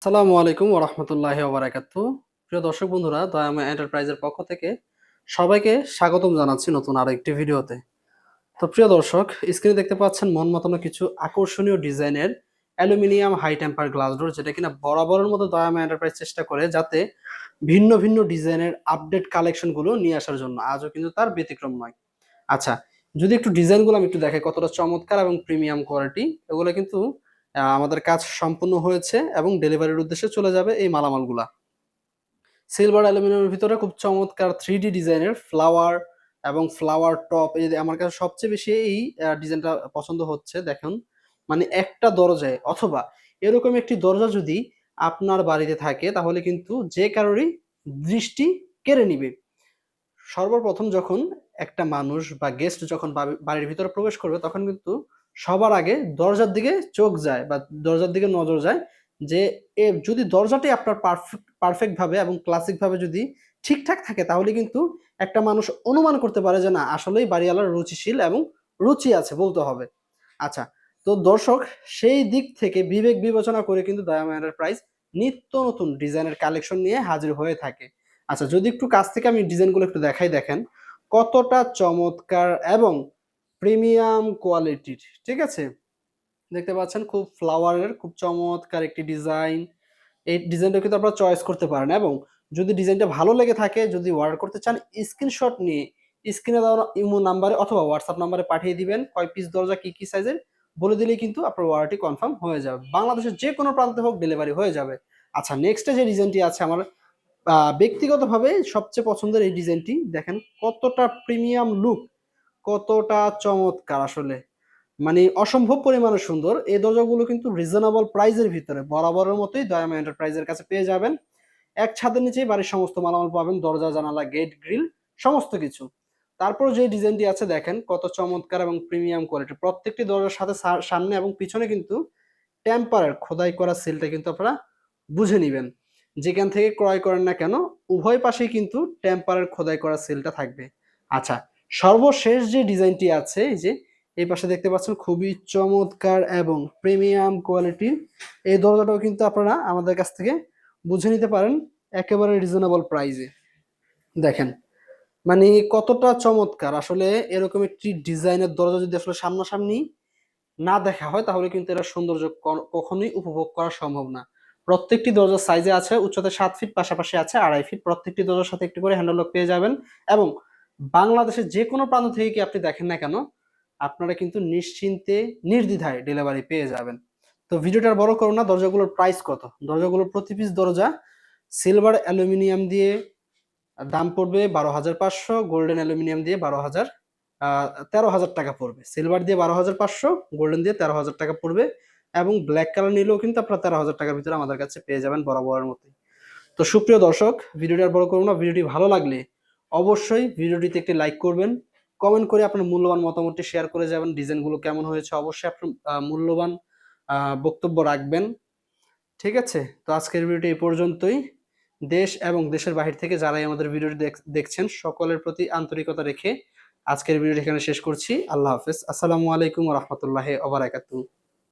আসসালামু আলাইকুম ওয়া রাহমাতুল্লাহি ওয়া বারাকাতুহু। প্রিয় দর্শক বন্ধুরা, দয়াময় এন্টারপ্রাইজের পক্ষ থেকে সবাইকে স্বাগতম জানাচ্ছি নতুন আরো একটি ভিডিওতে। তো প্রিয় দর্শক, স্ক্রিনে দেখতে পাচ্ছেন মন মাতানো কিছু আকর্ষণীয় ডিজাইনের aluminium high temper glass door, যেটা কিনা বরাবরের মতো দয়াময় এন্টারপ্রাইজ চেষ্টা করে যাতে ভিন্ন ভিন্ন ডিজাইনের আপডেট কালেকশন গুলো নিয়ে আসার জন্য। আজও কিন্তু তার ব্যতিক্রম নয়। আচ্ছা, যদি একটু ডিজাইনগুলো আমি একটু দেখাই কতটা চমৎকার এবং প্রিমিয়াম কোয়ালিটি, এগুলো কিন্তু আমাদের কাজ সম্পূর্ণ হয়েছে এবং ডেলিভারির উদ্দেশ্যে চলে যাবে এই মালামালগুলা। সিলভার অ্যালুমিনিয়ামের ভিতরে খুব চমৎকার 3D ডিজাইনের ফ্লাওয়ার এবং ফ্লাওয়ার টপ, এই যে আমার কাছে সবচেয়ে বেশি এই ডিজাইনটা পছন্দ হচ্ছে। দেখুন, মানে একটা দরজায় অথবা এরকম একটি দরজা যদি আপনার বাড়িতে থাকে তাহলে কিন্তু যে কারোরই দৃষ্টি কেড়ে নিবে। সর্বপ্রথম যখন একটা মানুষ বা গেস্ট যখন বাড়ির ভিতরে প্রবেশ করবে তখন কিন্তু সবার আগে দরজার দিকে চোখ যায় বা দরজার দিকে নজর যায় যে যদি দরজাটি আপনার পারফেক্ট ভাবে এবং ক্লাসিক ভাবে যদি ঠিকঠাক থাকে তাহলে কিন্তু একটা মানুষ অনুমান করতে পারে যে না, আসলেই বাড়িওয়ালার রুচিশীল এবং রুচি আছে বলতে হবে। আচ্ছা, তো দর্শক, সেই দিক থেকে বিবেক বিবেচনা করে কিন্তু ডায়মন্ড এন্টারপ্রাইজ নিত্য নতুন ডিজাইনের কালেকশন নিয়ে হাজির হয়ে থাকে। আচ্ছা, যদি একটু কাছ থেকে আমি ডিজাইনগুলো একটু দেখাই, দেখেন কতটা চমৎকার এবং প্রিমিয়াম কোয়ালিটির। ঠিক আছে, দেখতে পাচ্ছেন খুব ফ্লাওয়ারের খুব চমৎকার একটি ডিজাইন। এই ডিজাইনটা কিন্তু আপনারা চয়েস করতে পারেন এবং যদি ডিজাইনটা ভালো লেগে থাকে, যদি অর্ডার করতে চান, স্ক্রিনশট নিয়ে স্ক্রিনে দেওয়া ইমো নাম্বারে অথবা হোয়াটসঅ্যাপ নাম্বারে পাঠিয়ে দিবেন কয় পিস দরজা কি কি সাইজের, বলে দিলেই কিন্তু আপনার অর্ডারটি কনফার্ম হয়ে যাবে। বাংলাদেশের যে কোনো প্রান্তে হোক ডেলিভারি হয়ে যাবে। আচ্ছা, নেক্সটে যে ডিজাইনটি আছে আমার ব্যক্তিগতভাবে সবচেয়ে পছন্দের এই ডিজাইনটি, দেখেন কতটা প্রিমিয়াম লুক, কতটা চমৎকার আসলে, মানে অসম্ভব পরিমাণে সুন্দর। এই দরজাগুলো কিন্তু রিজনেবল প্রাইজের ভিতরে বরাবরের মতোই দয়ামা এন্টারপ্রাইজের কাছে পেয়ে যাবেন। এক ছাদের নিচেই বাড়ির সমস্ত মালামাল পাবেন, দরজা জানালা গেট গ্রিল সমস্ত কিছু। তারপর যে ডিজাইনটি আছে দেখেন কত চমৎকার এবং প্রিমিয়াম কোয়ালিটি। প্রত্যেকটি দরজার সাথে সামনে এবং পিছনে কিন্তু টেম্পারের খোদাই করা সিলটা কিন্তু আপনারা বুঝে নিবেন। যেখান থেকে ক্রয় করেন না কেন, উভয় পাশেই কিন্তু টেম্পারের খোদাই করা সিলটা থাকবে। আচ্ছা, সর্বশেষ যে ডিজাইনটি আছে, এই যে এই পাশে দেখতে পাচ্ছেন খুবই চমৎকার এবং প্রিমিয়াম কোয়ালিটির এই দরজাটাও কিন্তু আপনারা আমাদের কাছ থেকে বুঝে নিতে পারেন একেবারে রিজনেবল প্রাইসে। দেখেন, মানে কতটা চমৎকার আসলে। এরকম একটি ডিজাইনের দরজা যদি আসলে সামনাসামনি না দেখা হয় তাহলে কিন্তু এর সৌন্দর্য কখনোই উপভোগ করা সম্ভব না। প্রত্যেকটি দরজার সাইজে আছে উচ্চতা ৭ ফিট, পাশাপাশি আছে ২.৫ ফিট। প্রত্যেকটি দরজার সাথে একটি করে হ্যান্ডেল লক পেয়ে যাবেন এবং বাংলাদেশের যে কোনো প্রান্ত থেকে কি আপনি দেখেন না কেন, আপনারা কিন্তু নিশ্চিন্তে নির্দ্বিধায় ডেলিভারি পেয়ে যাবেন। তো ভিডিওটা আর বড় করো না, দরজাগুলোর প্রাইস কত? দরজাগুলোর প্রতি পিস দরজা সিলভার অ্যালুমিনিয়াম দিয়ে দাম পড়বে ১২,৫০০, গোল্ডেন অ্যালুমিনিয়াম দিয়ে ১৩,০০০ টাকা পড়বে। সিলভার দিয়ে ১২,৫০০, গোল্ডেন দিয়ে ১৩,০০০ টাকা পড়বে এবং ব্ল্যাক কালার নিলেও কিন্তু আপনারা ১৩,০০০ টাকার ভিতরে আমাদের কাছে পেয়ে যাবেন বরাবরের মতোই। তো সুপ্রিয় দর্শক, ভিডিওটি আর বড় করব না। ভিডিওটি ভালো লাগলে অবশ্যই ভিডিওটিতে একটি লাইক করবেন, কমেন্ট করে আপনার মূল্যবান মতামতটি শেয়ার করে যাবেন। ডিজাইনগুলো কেমন হয়েছে অবশ্যই আপনার মূল্যবান বক্তব্য রাখবেন। ঠিক আছে? তো আজকের ভিডিওটি এই পর্যন্তই। দেশ এবং দেশের বাহির থেকে যারাই আমাদের ভিডিওটি দেখছেন সকলের প্রতি আন্তরিকতা রেখে আজকের ভিডিওটি এখানে শেষ করছি। আল্লাহ হাফেজ। আসসালামু আলাইকুম ওয়া রাহমাতুল্লাহি ওয়া বারাকাতুহু।